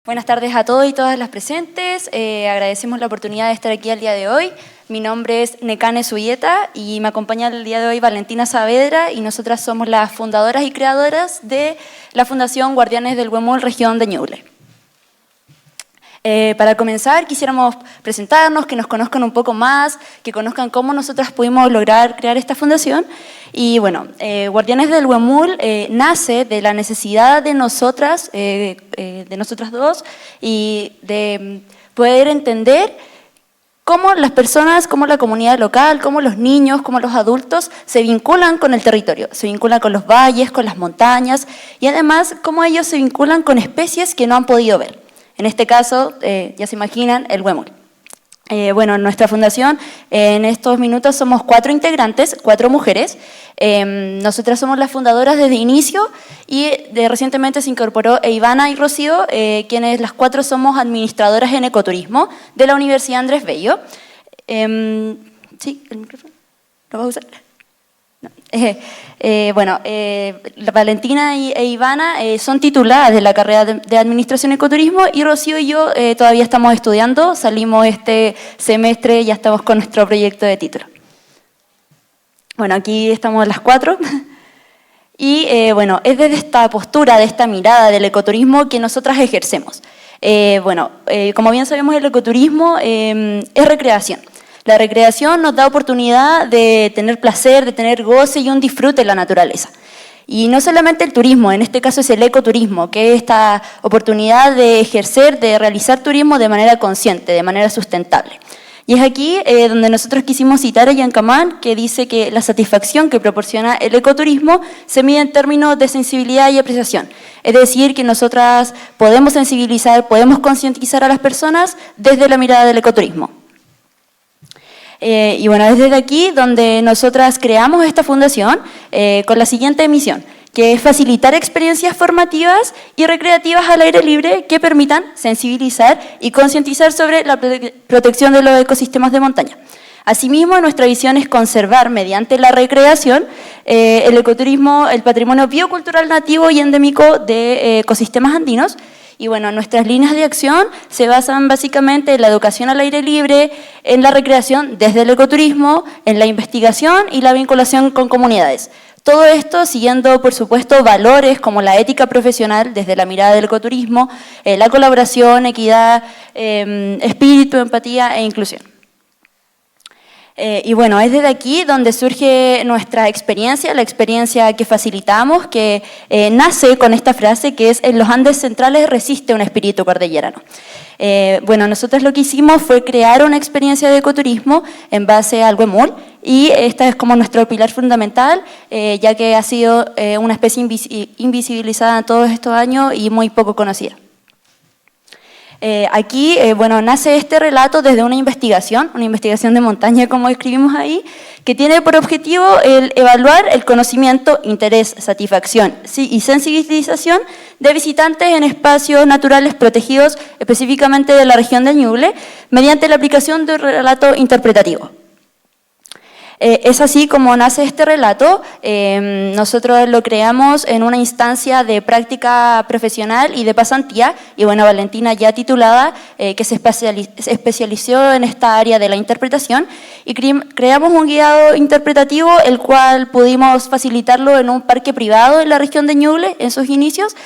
Buenas tardes a todos y todas las presentes. Agradecemos la oportunidad de estar aquí el día de hoy. Mi nombre es Nekane Suyeta y me acompaña el día de hoy Valentina Saavedra y nosotras somos las fundadoras y creadoras de la Fundación Guardianes del Huemul, región de Ñuble. Para comenzar, quisiéramos presentarnos, que nos conozcan un poco más, que conozcan cómo nosotras pudimos lograr crear esta fundación. Y bueno, Guardianes del Huemul nace de la necesidad de nosotras dos, y de poder entender cómo las personas, cómo la comunidad local, cómo los niños, cómo los adultos se vinculan con el territorio, se vinculan con los valles, con las montañas y además cómo ellos se vinculan con especies que no han podido ver. En este caso, ya se imaginan, el huemul. Bueno, en nuestra fundación, en estos minutos somos 4 integrantes, 4 mujeres. Nosotras somos las fundadoras desde inicio y recientemente se incorporó Ivana y Rocío, quienes las 4 somos administradoras en ecoturismo de la Universidad Andrés Bello. ¿Sí? ¿El micrófono? ¿Lo vas a usar? No. Valentina e Ivana son tituladas de la carrera de Administración Ecoturismo y Rocío y yo todavía estamos estudiando, salimos este semestre y ya estamos con nuestro proyecto de título. Bueno, aquí estamos las 4 y es desde esta postura, de esta mirada del ecoturismo que nosotras ejercemos. Como bien sabemos, el ecoturismo es recreación. La recreación nos da oportunidad de tener placer, de tener goce y un disfrute en la naturaleza. Y no solamente el turismo, en este caso es el ecoturismo, que es esta oportunidad de ejercer, de realizar turismo de manera consciente, de manera sustentable. Y es aquí donde nosotros quisimos citar a Jan Kaman, que dice que la satisfacción que proporciona el ecoturismo se mide en términos de sensibilidad y apreciación. Es decir, que nosotras podemos sensibilizar, podemos concientizar a las personas desde la mirada del ecoturismo. Es desde aquí donde nosotras creamos esta fundación con la siguiente misión, que es facilitar experiencias formativas y recreativas al aire libre que permitan sensibilizar y concientizar sobre la protección de los ecosistemas de montaña. Asimismo, nuestra visión es conservar mediante la recreación el ecoturismo, el patrimonio biocultural nativo y endémico de ecosistemas andinos. Y bueno, nuestras líneas de acción se basan básicamente en la educación al aire libre, en la recreación desde el ecoturismo, en la investigación y la vinculación con comunidades. Todo esto siguiendo, por supuesto, valores como la ética profesional desde la mirada del ecoturismo, la colaboración, equidad, espíritu, empatía e inclusión. Es desde aquí donde surge nuestra experiencia, la experiencia que facilitamos, que nace con esta frase que es: en los Andes centrales resiste un espíritu cordillerano. Nosotros lo que hicimos fue crear una experiencia de ecoturismo en base al huemul y esta es como nuestro pilar fundamental, ya que ha sido una especie invisibilizada en todos estos años y muy poco conocida. Nace este relato desde una investigación de montaña, como escribimos ahí, que tiene por objetivo el evaluar el conocimiento, interés, satisfacción y sensibilización de visitantes en espacios naturales protegidos, específicamente de la región del Ñuble, mediante la aplicación de un relato interpretativo. Es así como nace este relato. Nosotros lo creamos en una instancia de práctica profesional y de pasantía, y Valentina ya titulada, que se especializó en esta área de la interpretación, y creamos un guiado interpretativo, el cual pudimos facilitarlo en un parque privado en la región de Ñuble, en sus inicios,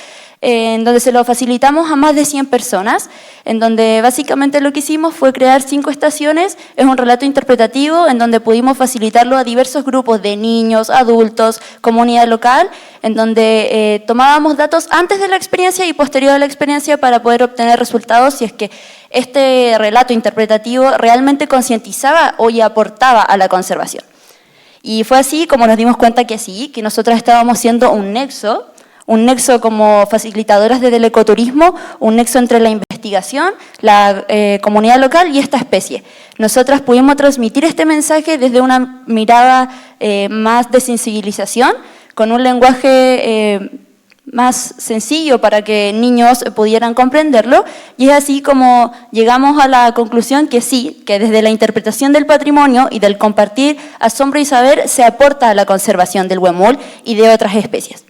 en donde se lo facilitamos a más de 100 personas, en donde básicamente lo que hicimos fue crear 5 estaciones, es un relato interpretativo en donde pudimos facilitarlo a diversos grupos de niños, adultos, comunidad local, en donde tomábamos datos antes de la experiencia y posterior a la experiencia para poder obtener resultados si es que este relato interpretativo realmente concientizaba o aportaba a la conservación. Y fue así como nos dimos cuenta que sí, que nosotros estábamos siendo un nexo como facilitadoras desde el ecoturismo, un nexo entre la investigación, la comunidad local y esta especie. Nosotras pudimos transmitir este mensaje desde una mirada más de sensibilización, con un lenguaje más sencillo para que niños pudieran comprenderlo, y es así como llegamos a la conclusión que sí, que desde la interpretación del patrimonio y del compartir asombro y saber se aporta a la conservación del huemul y de otras especies.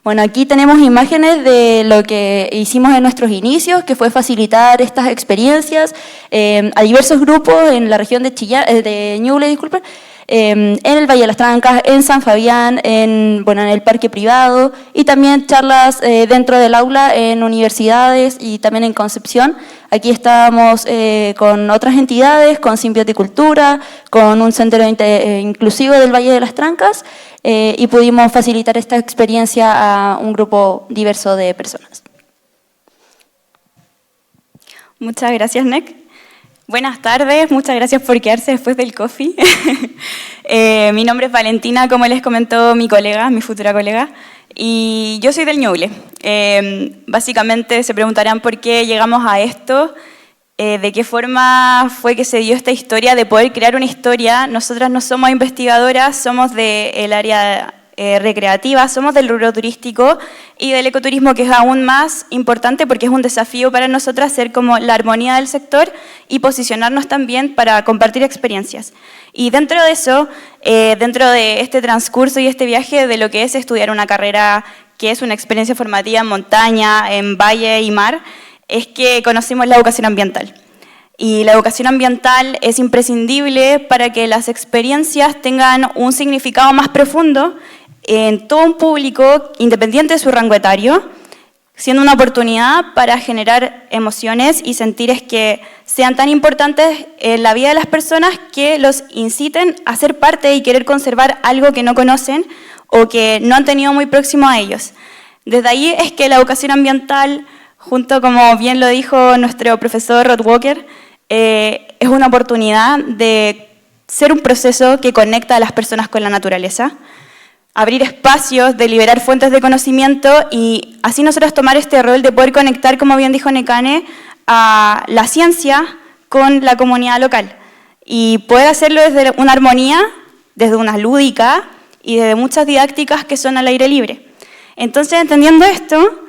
Bueno, aquí tenemos imágenes de lo que hicimos en nuestros inicios, que fue facilitar estas experiencias a diversos grupos en la región de Ñuble, disculpen, en el Valle de las Trancas, en San Fabián, en el parque privado, y también charlas dentro del aula en universidades y también en Concepción. Aquí estábamos con otras entidades, con Simbioticultura, con un centro inclusivo del Valle de las Trancas, y pudimos facilitar esta experiencia a un grupo diverso de personas. Muchas gracias, Nek. Buenas tardes, muchas gracias por quedarse después del coffee. Mi nombre es Valentina, como les comentó mi colega, mi futura colega, y yo soy del Ñuble. Básicamente se preguntarán por qué llegamos a esto, de qué forma fue que se dio esta historia de poder crear una historia. Nosotras no somos investigadoras, somos del área recreativa, somos del rubro turístico y del ecoturismo, que es aún más importante porque es un desafío para nosotras ser como la armonía del sector y posicionarnos también para compartir experiencias. Y dentro de eso, dentro de este transcurso y este viaje de lo que es estudiar una carrera que es una experiencia formativa en montaña, en valle y mar, es que conocimos la educación ambiental. Y la educación ambiental es imprescindible para que las experiencias tengan un significado más profundo en todo un público, independiente de su rango etario, siendo una oportunidad para generar emociones y sentires que sean tan importantes en la vida de las personas que los inciten a ser parte y querer conservar algo que no conocen o que no han tenido muy próximo a ellos. Desde ahí es que la educación ambiental, junto, como bien lo dijo nuestro profesor Rod Walker, es una oportunidad de ser un proceso que conecta a las personas con la naturaleza, abrir espacios, de liberar fuentes de conocimiento y así nosotros tomar este rol de poder conectar, como bien dijo Nekane, a la ciencia con la comunidad local y poder hacerlo desde una armonía, desde una lúdica y desde muchas didácticas que son al aire libre. Entonces, entendiendo esto,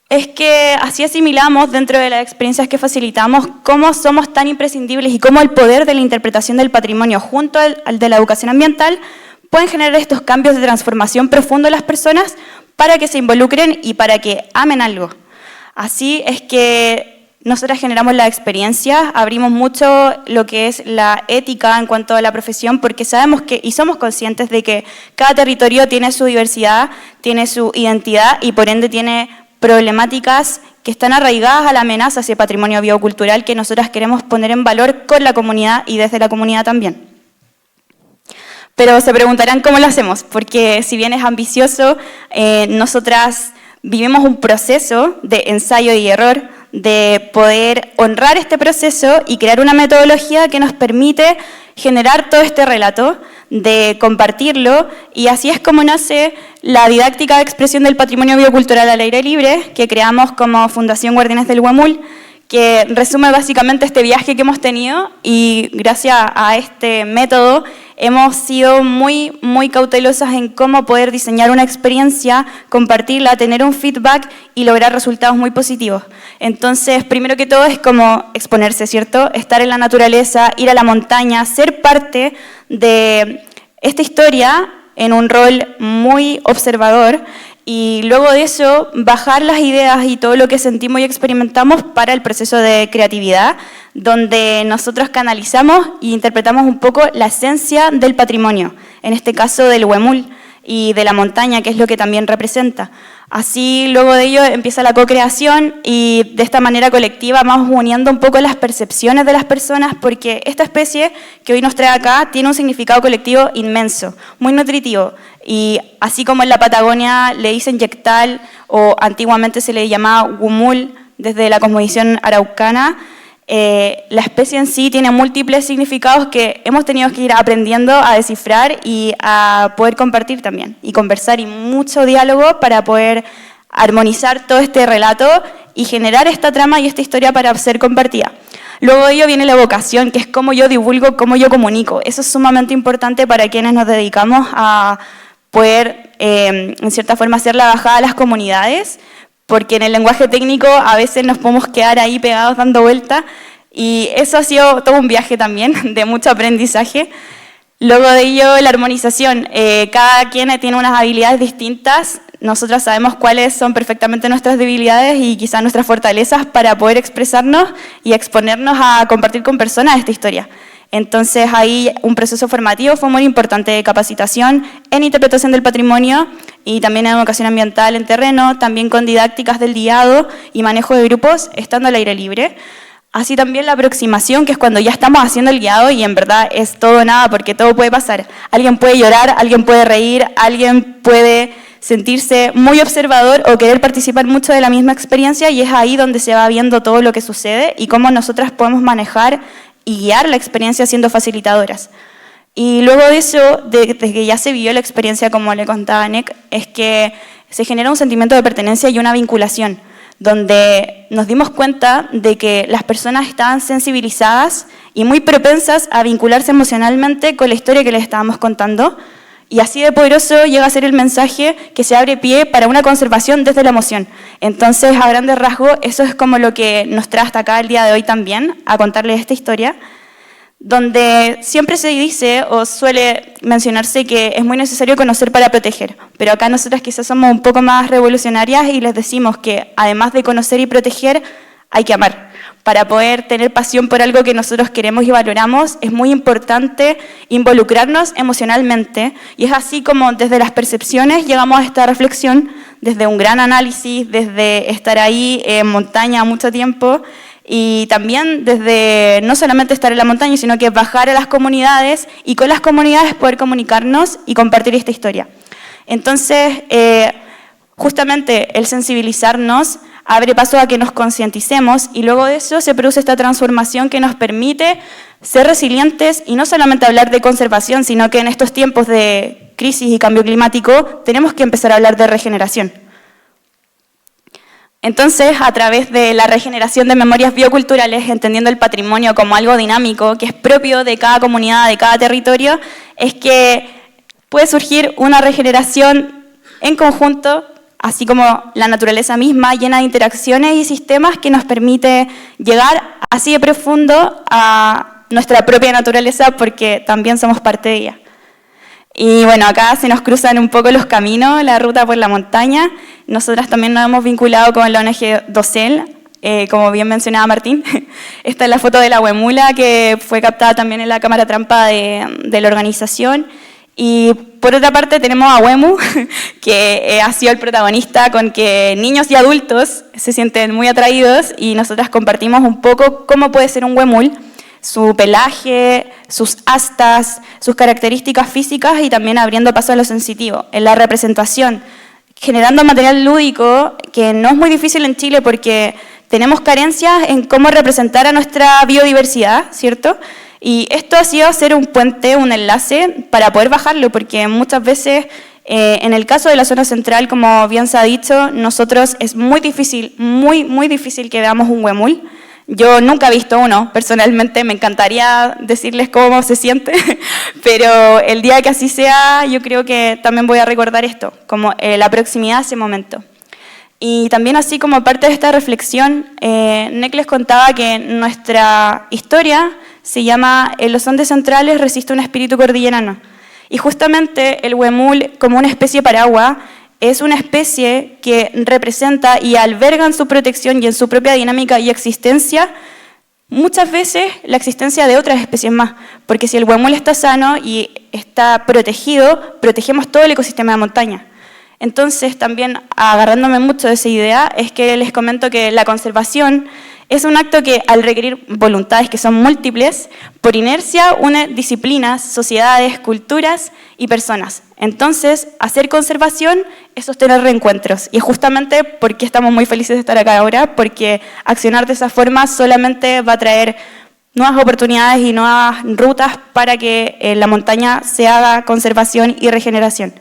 es que así asimilamos dentro de las experiencias que facilitamos cómo somos tan imprescindibles y cómo el poder de la interpretación del patrimonio junto al de la educación ambiental pueden generar estos cambios de transformación profundo en las personas para que se involucren y para que amen algo. Así es que nosotras generamos la experiencia, abrimos mucho lo que es la ética en cuanto a la profesión, porque sabemos que y somos conscientes de que cada territorio tiene su diversidad, tiene su identidad y por ende tiene problemáticas que están arraigadas a la amenaza a ese patrimonio biocultural que nosotras queremos poner en valor con la comunidad y desde la comunidad también. Pero se preguntarán cómo lo hacemos, porque si bien es ambicioso, nosotras vivimos un proceso de ensayo y error, de poder honrar este proceso y crear una metodología que nos permite generar todo este relato, de compartirlo, y así es como nace la didáctica de expresión del patrimonio biocultural al aire libre, que creamos como Fundación Guardianes del Huemul, que resume básicamente este viaje que hemos tenido y gracias a este método hemos sido muy cautelosas en cómo poder diseñar una experiencia, compartirla, tener un feedback y lograr resultados muy positivos. Entonces, primero que todo es como exponerse, ¿cierto? Estar en la naturaleza, ir a la montaña, ser parte de esta historia en un rol muy observador y luego de eso bajar las ideas y todo lo que sentimos y experimentamos para el proceso de creatividad, donde nosotros canalizamos e interpretamos un poco la esencia del patrimonio, en este caso del huemul y de la montaña, que es lo que también representa. Así, luego de ello empieza la co-creación y de esta manera colectiva vamos uniendo un poco las percepciones de las personas, porque esta especie que hoy nos trae acá tiene un significado colectivo inmenso, muy nutritivo. Y así como en la Patagonia le dicen yectal o antiguamente se le llamaba huemul desde la cosmovisión araucana, la especie en sí tiene múltiples significados que hemos tenido que ir aprendiendo a descifrar y a poder compartir también, y conversar y mucho diálogo para poder armonizar todo este relato y generar esta trama y esta historia para ser compartida. Luego de ello viene la vocación, que es cómo yo divulgo, cómo yo comunico. Eso es sumamente importante para quienes nos dedicamos a poder, en cierta forma, hacer la bajada a las comunidades, porque en el lenguaje técnico a veces nos podemos quedar ahí pegados dando vueltas y eso ha sido todo un viaje también de mucho aprendizaje. Luego de ello, la armonización. Cada quien tiene unas habilidades distintas. nosotras sabemos cuáles son perfectamente nuestras debilidades y quizás nuestras fortalezas para poder expresarnos y exponernos a compartir con personas esta historia. Entonces ahí un proceso formativo fue muy importante de capacitación en interpretación del patrimonio y también en educación ambiental en terreno, también con didácticas del guiado y manejo de grupos estando al aire libre. Así también la aproximación, que es cuando ya estamos haciendo el guiado y en verdad es todo o nada porque todo puede pasar. Alguien puede llorar, alguien puede reír, alguien puede sentirse muy observador o querer participar mucho de la misma experiencia y es ahí donde se va viendo todo lo que sucede y cómo nosotras podemos manejar y guiar la experiencia siendo facilitadoras. Y luego de eso, desde que ya se vivió la experiencia, como le contaba Nek, es que se genera un sentimiento de pertenencia y una vinculación, donde nos dimos cuenta de que las personas estaban sensibilizadas y muy propensas a vincularse emocionalmente con la historia que les estábamos contando, y así de poderoso llega a ser el mensaje que se abre pie para una conservación desde la emoción. Entonces, a grandes rasgos, eso es como lo que nos trae hasta acá el día de hoy también, a contarles esta historia, donde siempre se dice o suele mencionarse que es muy necesario conocer para proteger, pero acá nosotras quizás somos un poco más revolucionarias y les decimos que además de conocer y proteger, hay que amar. Para poder tener pasión por algo que nosotros queremos y valoramos, es muy importante involucrarnos emocionalmente y es así como desde las percepciones llegamos a esta reflexión, desde un gran análisis, desde estar ahí en montaña mucho tiempo y también desde no solamente estar en la montaña, sino que bajar a las comunidades y con las comunidades poder comunicarnos y compartir esta historia. Entonces, justamente el sensibilizarnos abre paso a que nos concienticemos y luego de eso se produce esta transformación que nos permite ser resilientes y no solamente hablar de conservación, sino que en estos tiempos de crisis y cambio climático tenemos que empezar a hablar de regeneración. Entonces, a través de la regeneración de memorias bioculturales, entendiendo el patrimonio como algo dinámico, que es propio de cada comunidad, de cada territorio, es que puede surgir una regeneración en conjunto, así como la naturaleza misma, llena de interacciones y sistemas que nos permite llegar así de profundo a nuestra propia naturaleza porque también somos parte de ella. Y bueno, acá se nos cruzan un poco los caminos, la ruta por la montaña. Nosotras también nos hemos vinculado con la ONG Docel, como bien mencionaba Martín. Esta es la foto de la huemula que fue captada también en la cámara trampa de la organización. Y por otra parte tenemos a Huemu, que ha sido el protagonista con que niños y adultos se sienten muy atraídos y nosotras compartimos un poco cómo puede ser un huemul, su pelaje, sus astas, sus características físicas y también abriendo paso a lo sensitivo, en la representación, generando material lúdico que no es muy difícil en Chile porque tenemos carencias en cómo representar a nuestra biodiversidad, ¿cierto? Y esto ha sido hacer un puente, un enlace para poder bajarlo, porque muchas veces, en el caso de la zona central, como bien se ha dicho, nosotros es muy difícil, muy difícil que veamos un huemul. Yo nunca he visto uno, personalmente, me encantaría decirles cómo se siente, pero el día que así sea, yo creo que también voy a recordar esto, como la proximidad a ese momento. Y también así como parte de esta reflexión, Nek les contaba que nuestra historia se llama En los Andes Centrales resiste un espíritu cordillerano. Y justamente el huemul, como una especie paraguas, es una especie que representa y alberga en su protección y en su propia dinámica y existencia muchas veces la existencia de otras especies más, porque si el huemul está sano y está protegido, protegemos todo el ecosistema de montaña. Entonces, también agarrándome mucho de esa idea, es que les comento que la conservación es un acto que, al requerir voluntades que son múltiples, por inercia une disciplinas, sociedades, culturas y personas. Entonces, hacer conservación es sostener reencuentros. Y es justamente porque estamos muy felices de estar acá ahora, porque accionar de esa forma solamente va a traer nuevas oportunidades y nuevas rutas para que en la montaña se haga conservación y regeneración.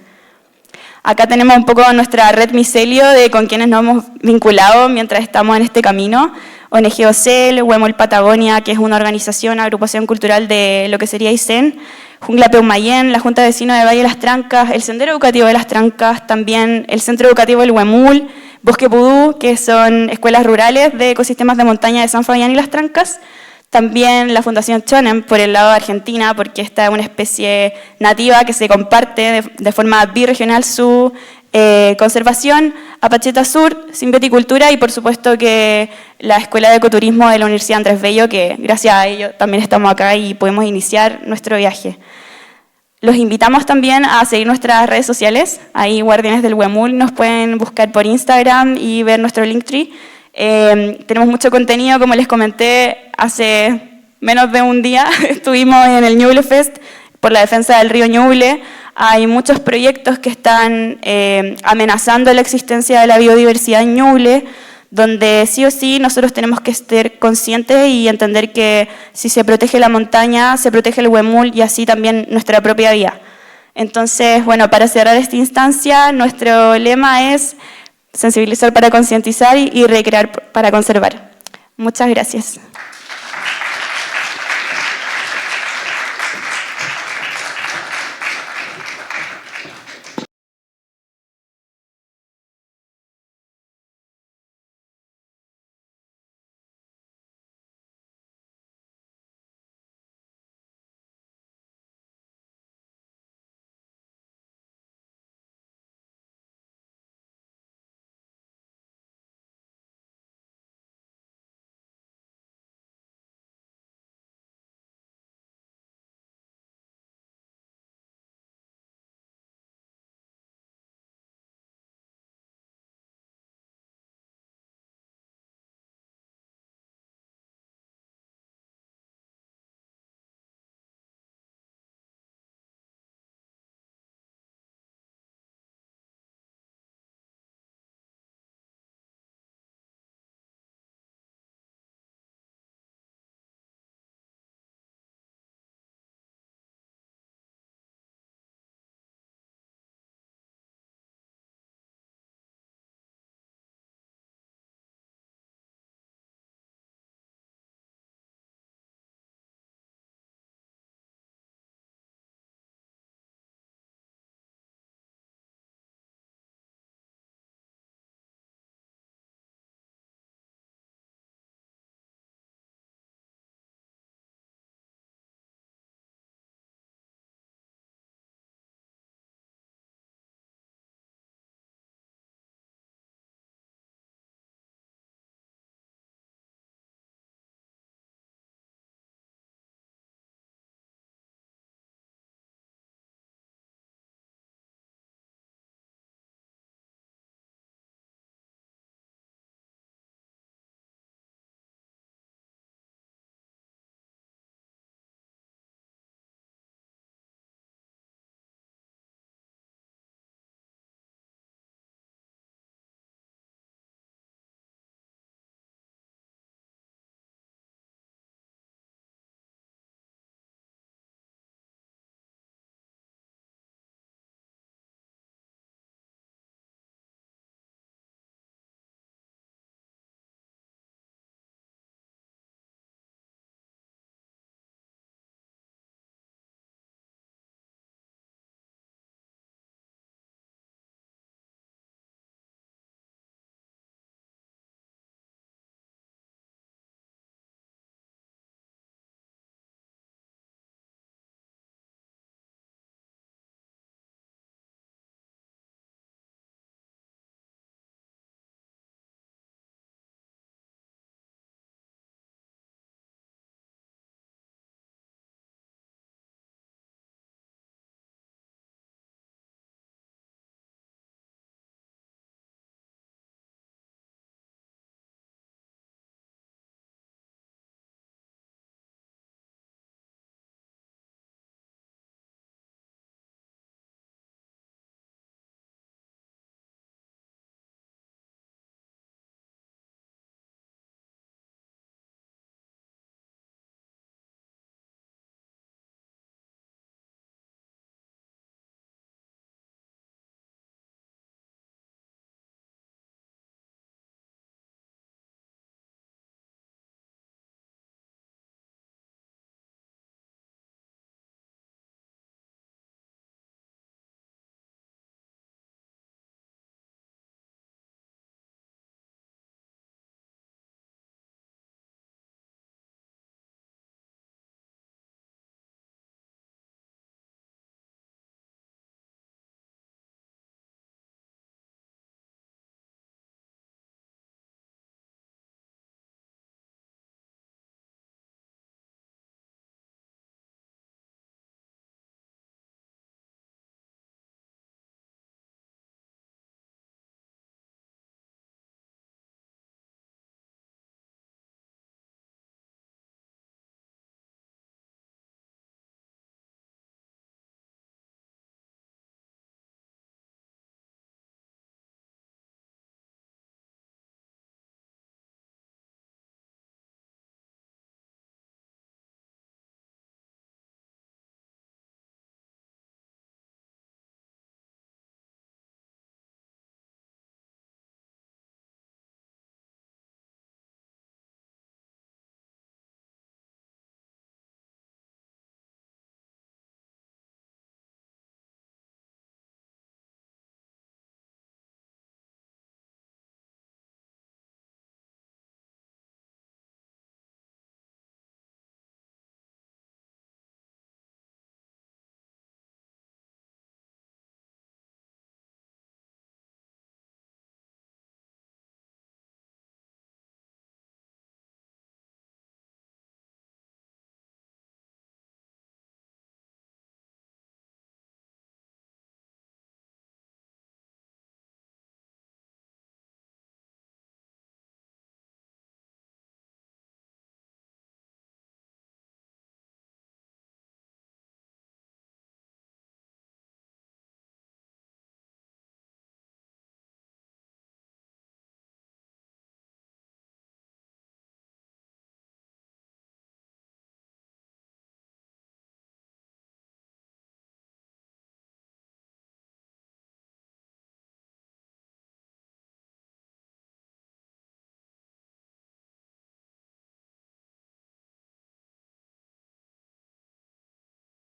Acá tenemos un poco nuestra red micelio de con quienes nos hemos vinculado mientras estamos en este camino. ONG Ocel, Huemul Patagonia, que es una organización, agrupación cultural de lo que sería ICEN, Jungla Peumayén, la Junta de Vecinos de Valle de las Trancas, el Sendero Educativo de las Trancas, también el Centro Educativo del Huemul, Bosque Pudú, que son escuelas rurales de ecosistemas de montaña de San Fabián y las Trancas, También la Fundación Chonem por el lado de Argentina, porque esta es una especie nativa que se comparte de forma birregional su conservación, Apacheta Sur, Simbióticultura y por supuesto que la Escuela de Ecoturismo de la Universidad Andrés Bello, que gracias a ello también estamos acá y podemos iniciar nuestro viaje. Los invitamos también a seguir nuestras redes sociales, ahí Guardianes del Huemul, nos pueden buscar por Instagram y ver nuestro Linktree. Tenemos mucho contenido, como les comenté, hace menos de un día estuvimos en el Ñuble Fest por la defensa del río Ñuble. Hay muchos proyectos que están amenazando la existencia de la biodiversidad en Ñuble, donde sí o sí nosotros tenemos que estar conscientes y entender que si se protege la montaña, se protege el Huemul y así también nuestra propia vida. Entonces, bueno, para cerrar esta instancia, nuestro lema es sensibilizar para concientizar y recrear para conservar. Muchas gracias.